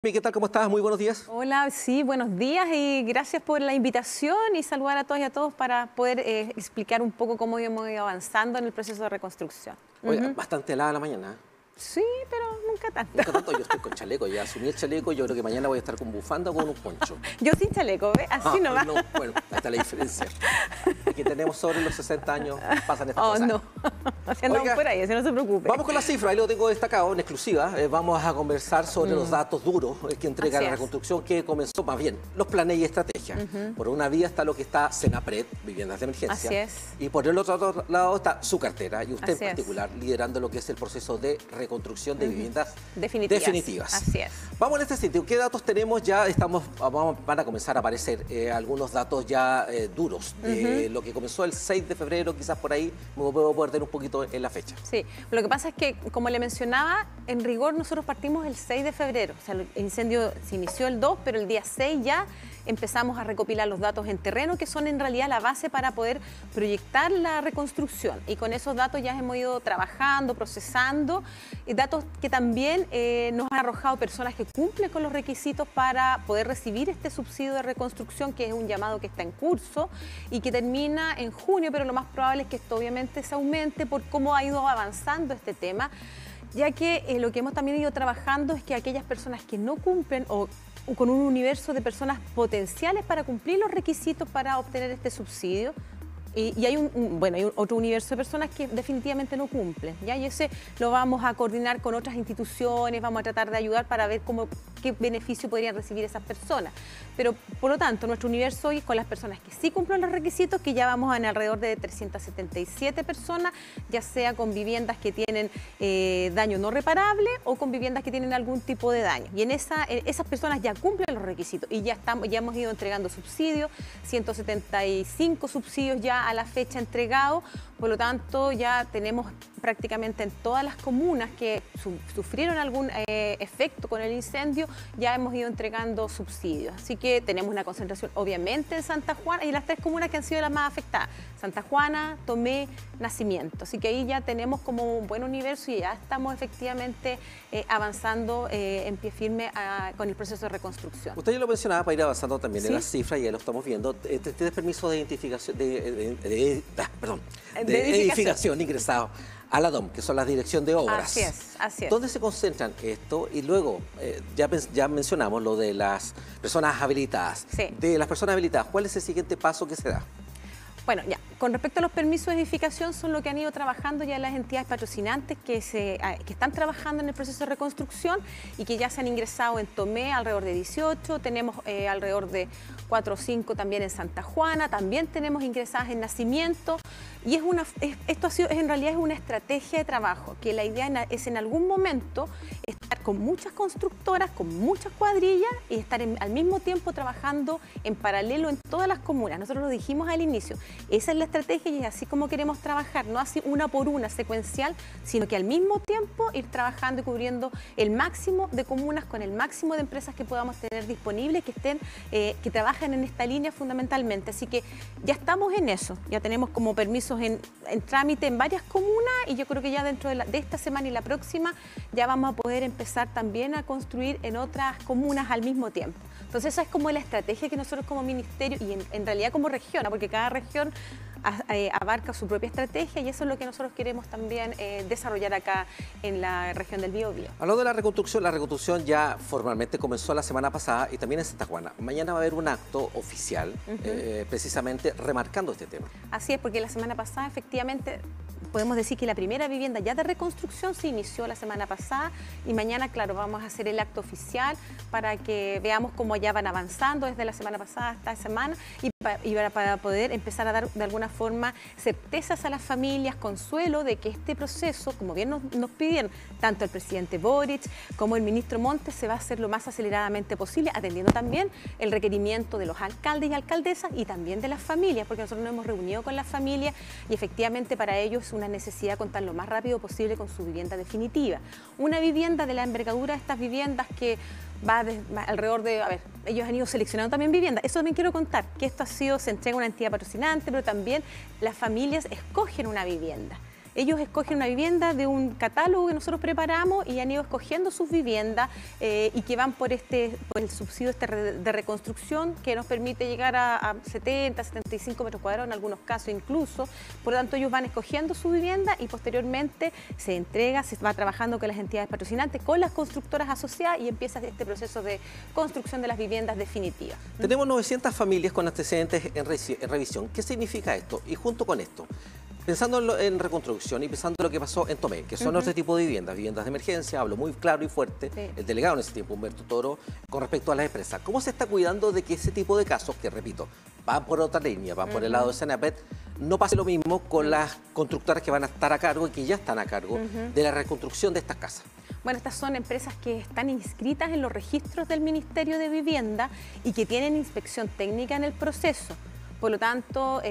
¿Qué tal? ¿Cómo estás? Muy buenos días. Hola, sí, buenos días y gracias por la invitación y saludar a todas y a todos para poder explicar un poco cómo hemos ido avanzando en el proceso de reconstrucción. Oye, bastante helada la mañana. Sí, pero nunca tanto. Nunca tanto, yo estoy con chaleco, ya asumí el chaleco, yo creo que mañana voy a estar con bufanda o con un poncho. Yo sin chaleco, ¿ves? Así nomás. No, bueno, ahí está la diferencia. Aquí tenemos sobre los 60 años, pasan estas cosas. No, así andamos por ahí, así no se preocupe. Vamos con las cifras, ahí lo tengo destacado en exclusiva. Vamos a conversar sobre los datos duros que entrega la reconstrucción que comenzó, más bien, los planes y estrategias. Por una vía está lo que está Senapred, viviendas de emergencia. Así es. Y por el otro lado está su cartera, y usted en particular, liderando lo que es el proceso de reconstrucción de viviendas definitivas. Así es. Vamos en este sitio. ¿Qué datos tenemos? Ya van a comenzar a aparecer algunos datos ya duros de lo que comenzó el 6 de febrero, quizás por ahí me puedo perder un poquito en la fecha. Sí, lo que pasa es que, como le mencionaba, en rigor nosotros partimos el 6 de febrero. O sea, el incendio se inició el 2, pero el día 6 ya empezamos a recopilar los datos en terreno, que son en realidad la base para poder proyectar la reconstrucción. Y con esos datos ya hemos ido trabajando, procesando, y datos que también nos han arrojado personas que cumplen con los requisitos para poder recibir este subsidio de reconstrucción, que es un llamado que está en curso y que termina en junio, pero lo más probable es que esto obviamente se aumente por cómo ha ido avanzando este tema, ya que lo que hemos también ido trabajando es que aquellas personas que no cumplen o con un universo de personas potenciales para cumplir los requisitos para obtener este subsidio. Y hay hay otro universo de personas que definitivamente no cumplen, ¿ya? Y ese lo vamos a coordinar con otras instituciones, vamos a tratar de ayudar para ver qué beneficio podrían recibir esas personas. Pero, por lo tanto, nuestro universo hoy es con las personas que sí cumplen los requisitos, que ya vamos en alrededor de 377 personas, ya sea con viviendas que tienen daño no reparable o con viviendas que tienen algún tipo de daño. Y en esas personas ya cumplen los requisitos y ya hemos ido entregando subsidios, 175 subsidios ya a la fecha entregado, por lo tanto ya tenemos prácticamente en todas las comunas que sufrieron algún efecto con el incendio, ya hemos ido entregando subsidios. Así que tenemos una concentración obviamente en Santa Juana y las tres comunas que han sido las más afectadas, Santa Juana, Tomé, Nacimiento. Así que ahí ya tenemos como un buen universo y ya estamos efectivamente avanzando en pie firme con el proceso de reconstrucción. Usted ya lo mencionaba para ir avanzando también en las cifras, y ya lo estamos viendo. ¿Tienes permiso de identificación, de edificación ingresado a la DOM, que son las dirección de obras? Así es, así es. ¿Dónde se concentran esto? Y luego, ya mencionamos lo de las personas habilitadas. Sí. De las personas habilitadas, ¿cuál es el siguiente paso que se da? Bueno, ya, con respecto a los permisos de edificación, son lo que han ido trabajando ya las entidades patrocinantes que están trabajando en el proceso de reconstrucción y que ya se han ingresado en Tomé alrededor de 18, tenemos alrededor de 4 o 5 también en Santa Juana, también tenemos ingresadas en Nacimiento, y en realidad es una estrategia de trabajo, que la idea es en algún momento estar con muchas constructoras, con muchas cuadrillas y estar al mismo tiempo trabajando en paralelo en todas las comunas. Nosotros lo dijimos al inicio, esa es la estrategia y es así como queremos trabajar, no así una por una secuencial, sino que al mismo tiempo ir trabajando y cubriendo el máximo de comunas con el máximo de empresas que podamos tener disponibles, que trabajen en esta línea fundamentalmente. Así que ya estamos en eso, ya tenemos como permisos en trámite en varias comunas y yo creo que ya dentro de esta semana y la próxima ya vamos a poder empezar también a construir en otras comunas al mismo tiempo. Entonces esa es como la estrategia que nosotros como ministerio y en realidad como región, porque cada región abarca su propia estrategia y eso es lo que nosotros queremos también desarrollar acá en la región del Biobío. Hablando de la reconstrucción ya formalmente comenzó la semana pasada y también en Santa Juana. Mañana va a haber un acto oficial precisamente remarcando este tema. Así es, porque la semana pasada efectivamente podemos decir que la primera vivienda ya de reconstrucción se inició la semana pasada y mañana, claro, vamos a hacer el acto oficial para que veamos cómo ya van avanzando desde la semana pasada hasta esta semana y para poder empezar a dar de alguna forma certezas a las familias, consuelo de que este proceso, como bien nos pidieron tanto el presidente Boric como el ministro Montes, se va a hacer lo más aceleradamente posible, atendiendo también el requerimiento de los alcaldes y alcaldesas y también de las familias, porque nosotros nos hemos reunido con las familias y efectivamente para ellos es una necesidad contar lo más rápido posible con su vivienda definitiva. Una vivienda de la envergadura de estas viviendas que va alrededor de, ellos han ido seleccionando también viviendas. Eso también quiero contar, que esto se entrega a una entidad patrocinante, pero también las familias escogen una vivienda. Ellos escogen una vivienda de un catálogo que nosotros preparamos y han ido escogiendo sus viviendas y que van por el subsidio de reconstrucción que nos permite llegar a 70, 75 metros cuadrados en algunos casos incluso. Por lo tanto, ellos van escogiendo su vivienda y posteriormente se entrega, se va trabajando con las entidades patrocinantes, con las constructoras asociadas y empieza este proceso de construcción de las viviendas definitivas. Tenemos 900 familias con antecedentes en revisión. ¿Qué significa esto? Y junto con esto, pensando en reconstrucción y pensando en lo que pasó en Tomé, que son otro tipo de viviendas de emergencia, hablo muy claro y fuerte, el delegado en ese tiempo, Humberto Toro, con respecto a las empresas. ¿Cómo se está cuidando de que ese tipo de casos, que repito, van por otra línea, van por el lado de Senapred, no pase lo mismo con las constructoras que van a estar a cargo y que ya están a cargo de la reconstrucción de estas casas? Bueno, estas son empresas que están inscritas en los registros del Ministerio de Vivienda y que tienen inspección técnica en el proceso. Por lo tanto,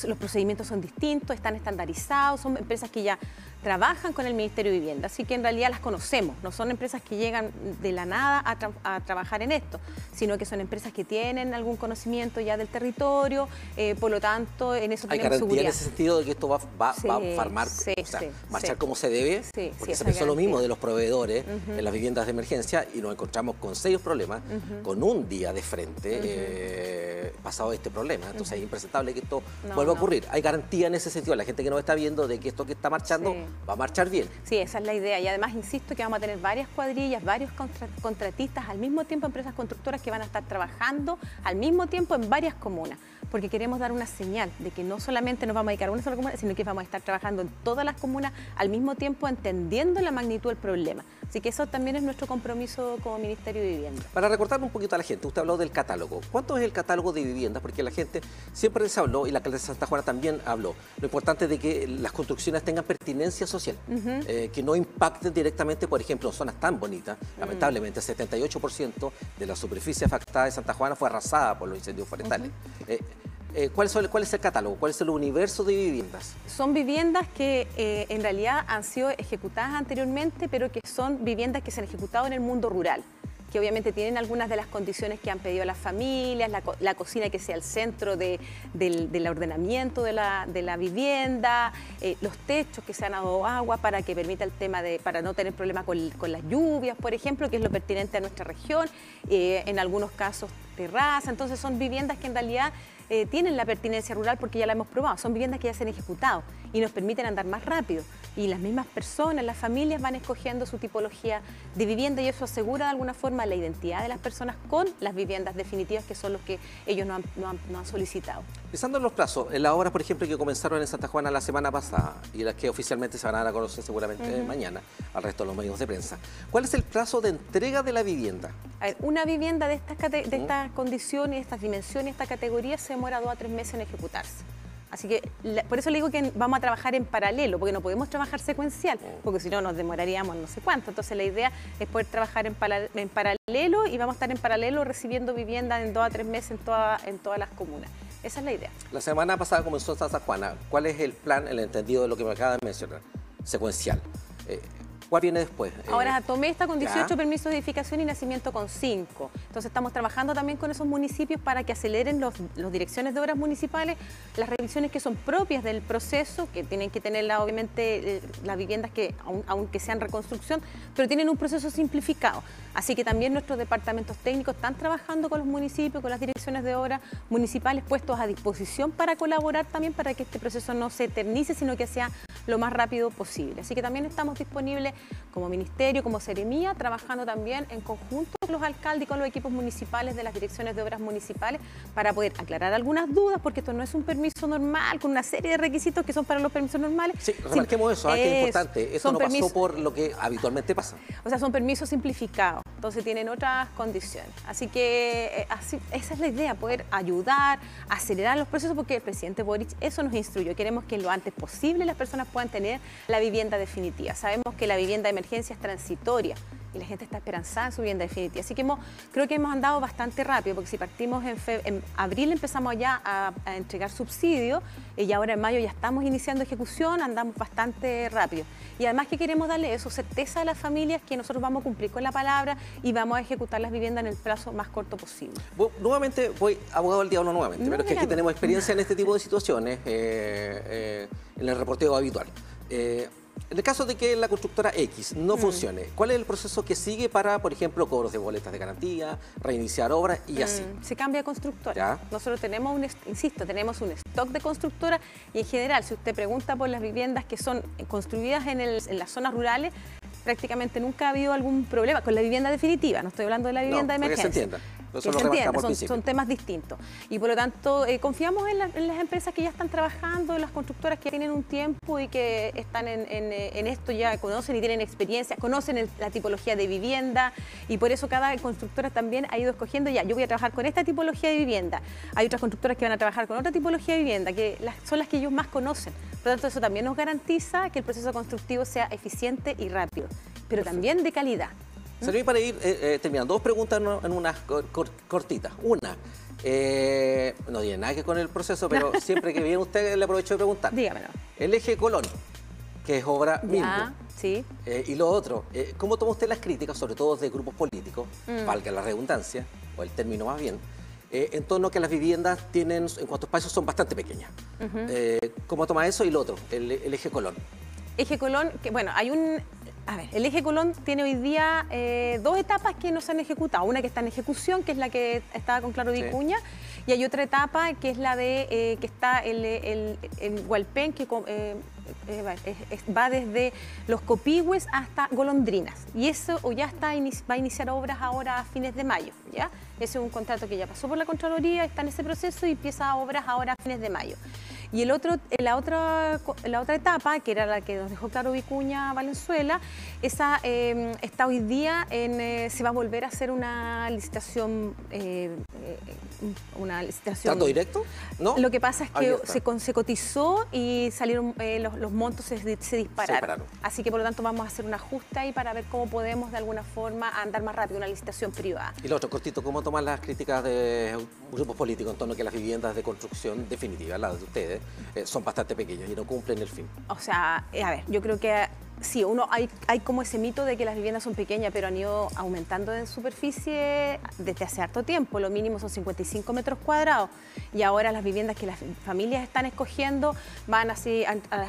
los procedimientos son distintos, están estandarizados, son empresas que ya trabajan con el Ministerio de Vivienda, así que en realidad las conocemos, no son empresas que llegan de la nada a trabajar en esto, sino que son empresas que tienen algún conocimiento ya del territorio, por lo tanto, en eso tenemos seguridad. ¿Hay garantía en ese sentido de que esto va a farmar, marchar como se debe? Porque se pensó lo mismo de los proveedores en las viviendas de emergencia y nos encontramos con serios problemas, con un día de frente pasado este problema. Entonces es impresentable que esto vuelva a ocurrir. ¿Hay garantía en ese sentido? La gente que nos está viendo de que esto que está marchando va a marchar bien. Sí, esa es la idea. Y además, insisto, que vamos a tener varias cuadrillas, varios contratistas al mismo tiempo, empresas constructoras que van a estar trabajando al mismo tiempo en varias comunas, porque queremos dar una señal de que no solamente nos vamos a dedicar a una sola comuna, sino que vamos a estar trabajando en todas las comunas al mismo tiempo, entendiendo la magnitud del problema. Así que eso también es nuestro compromiso como Ministerio de Vivienda. Para recordarle un poquito a la gente, usted habló del catálogo. ¿Cuánto es el catálogo de viviendas? Porque la gente siempre se habló, y la alcaldesa de Santa Juana también habló, lo importante es de que las construcciones tengan pertinencia social, que no impacten directamente, por ejemplo, en zonas tan bonitas. Lamentablemente, el 78% de la superficie afectada de Santa Juana fue arrasada por los incendios forestales. ¿Cuál es el catálogo? ¿Cuál es el universo de viviendas? Son viviendas que en realidad han sido ejecutadas anteriormente, pero que son viviendas que se han ejecutado en el mundo rural, que obviamente tienen algunas de las condiciones que han pedido las familias, la cocina que sea el centro del ordenamiento de la vivienda, los techos que se han dado agua para que permita el tema para no tener problemas con las lluvias, por ejemplo, que es lo pertinente a nuestra región, en algunos casos terraza. Entonces son viviendas que en realidad tienen la pertinencia rural porque ya la hemos probado, son viviendas que ya se han ejecutado y nos permiten andar más rápido. Y las mismas personas, las familias van escogiendo su tipología de vivienda y eso asegura de alguna forma la identidad de las personas con las viviendas definitivas que son los que ellos no han solicitado. Pensando en los plazos, en las obras, por ejemplo, que comenzaron en Santa Juana la semana pasada y las que oficialmente se van a dar a conocer seguramente mañana al resto de los medios de prensa, ¿cuál es el plazo de entrega de la vivienda? A ver, una vivienda de estas condiciones, estas dimensiones, esta categoría se demora 2 a 3 meses en ejecutarse. Así que por eso le digo que vamos a trabajar en paralelo, porque no podemos trabajar secuencial, porque si no nos demoraríamos no sé cuánto. Entonces la idea es poder trabajar en paralelo y vamos a estar en paralelo recibiendo vivienda en 2 a 3 meses en todas las comunas. Esa es la idea. La semana pasada comenzó en Santa Juana. ¿Cuál es el plan, el entendido de lo que me acaba de mencionar? Secuencial. ¿Cuál viene después? Ahora tomé esta con 18 permisos de edificación y nacimiento con 5. Entonces estamos trabajando también con esos municipios para que aceleren las direcciones de obras municipales, las revisiones que son propias del proceso, que tienen que tener obviamente las viviendas que, aunque sean reconstrucción, pero tienen un proceso simplificado. Así que también nuestros departamentos técnicos están trabajando con los municipios, con las direcciones de obras municipales puestos a disposición para colaborar también para que este proceso no se eternice, sino que sea lo más rápido posible. Así que también estamos disponibles como Ministerio, como Seremía, trabajando también en conjunto con los alcaldes y con los equipos municipales de las direcciones de obras municipales para poder aclarar algunas dudas, porque esto no es un permiso normal con una serie de requisitos que son para los permisos normales. Sí, remarquemos eso, que es importante. Esto no pasó por lo que habitualmente pasa. O sea, son permisos simplificados, entonces tienen otras condiciones. Así que esa es la idea, poder ayudar, acelerar los procesos, porque el presidente Boric eso nos instruyó. Queremos que lo antes posible las personas puedan tener la vivienda definitiva. Sabemos que la vivienda de emergencia es transitoria y la gente está esperanzada en su vivienda definitiva. Así que creo que hemos andado bastante rápido, porque si partimos en abril empezamos ya a entregar subsidios y ahora en mayo ya estamos iniciando ejecución, andamos bastante rápido. Y además que queremos darle eso, certeza a las familias que nosotros vamos a cumplir con la palabra y vamos a ejecutar las viviendas en el plazo más corto posible. Nuevamente voy abogado del diablo nuevamente, pero es que aquí tenemos experiencia en este tipo de situaciones, en el reporteo habitual. En el caso de que la constructora X no funcione, ¿cuál es el proceso que sigue para, por ejemplo, cobros de boletas de garantía, reiniciar obras y así? Se cambia de constructora. ¿Ya? Nosotros tenemos tenemos un stock de constructora y en general, si usted pregunta por las viviendas que son construidas en las zonas rurales, prácticamente nunca ha habido algún problema con la vivienda definitiva. No estoy hablando de la vivienda de emergencia. Que se entienda. Son temas distintos. Y por lo tanto, confiamos en las empresas que ya están trabajando, en las constructoras que tienen un tiempo y que están en esto, ya conocen y tienen experiencia, conocen la tipología de vivienda y por eso cada constructora también ha ido escogiendo ya, yo voy a trabajar con esta tipología de vivienda. Hay otras constructoras que van a trabajar con otra tipología de vivienda, que son las que ellos más conocen. Por lo tanto, eso también nos garantiza que el proceso constructivo sea eficiente y rápido, pero también de calidad. Serví para ir terminando. Dos preguntas en unas cortitas. Una, no tiene nada que ver con el proceso, pero siempre que viene usted le aprovecho de preguntar. Dígamelo. El eje Colón, que es obra Mingo. Sí. Y lo otro, ¿cómo toma usted las críticas, sobre todo de grupos políticos, valga la redundancia, o el término más bien, en torno a que las viviendas tienen, en cuanto a espacios, son bastante pequeñas? ¿Cómo toma eso? Y lo otro, el eje Colón. Eje Colón, que bueno, el eje Colón tiene hoy día dos etapas que no se han ejecutado. Una que está en ejecución, que es la que estaba con Claro Vicuña, y hay otra etapa que es la de que está en Hualpén, que va desde Los Copihue hasta Golondrinas. Y eso ya va a iniciar obras ahora a fines de mayo, ¿ya? Ese es un contrato que ya pasó por la Contraloría, está en ese proceso y empieza obras ahora a fines de mayo. Y la otra etapa, que era la que nos dejó Claro Vicuña Valenzuela, esa está hoy día se va a volver a hacer una licitación. ¿Trato directo? ¿No? Lo que pasa es que se cotizó y salieron los montos se dispararon. Así que por lo tanto vamos a hacer un ajuste ahí para ver cómo podemos de alguna forma andar más rápido una licitación privada. Y lo otro, cortito, ¿cómo toman las críticas de grupos políticos en torno a que las viviendas de construcción definitiva, las de ustedes, son bastante pequeñas y no cumplen el fin? O sea, a ver, yo creo que sí, hay como ese mito de que las viviendas son pequeñas, pero han ido aumentando en superficie desde hace harto tiempo. Lo mínimo son 55 metros cuadrados. Y ahora las viviendas que las familias están escogiendo van así,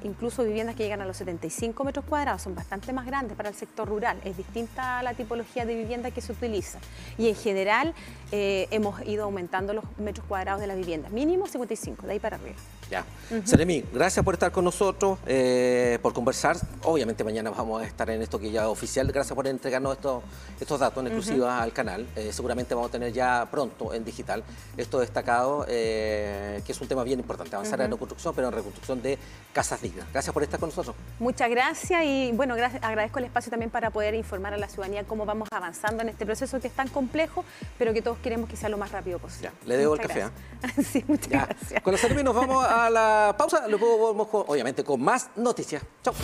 incluso viviendas que llegan a los 75 metros cuadrados. Son bastante más grandes para el sector rural. Es distinta la tipología de vivienda que se utiliza. Y en general hemos ido aumentando los metros cuadrados de las viviendas. Mínimo 55, de ahí para arriba. Ya. Seremi, gracias por estar con nosotros, por conversar. Obviamente mañana vamos a estar en esto que ya es oficial. Gracias por entregarnos estos datos en exclusiva al canal. Seguramente vamos a tener ya pronto en digital esto destacado, que es un tema bien importante. Avanzar en la construcción, pero en reconstrucción de casas dignas. Gracias por estar con nosotros. Muchas gracias y bueno, agradezco el espacio también para poder informar a la ciudadanía cómo vamos avanzando en este proceso que es tan complejo, pero que todos queremos que sea lo más rápido posible. Ya, le debo el café. Sí, muchas gracias. Con la Seremi nos vamos a la pausa. Luego volvemos obviamente con más noticias. Chao.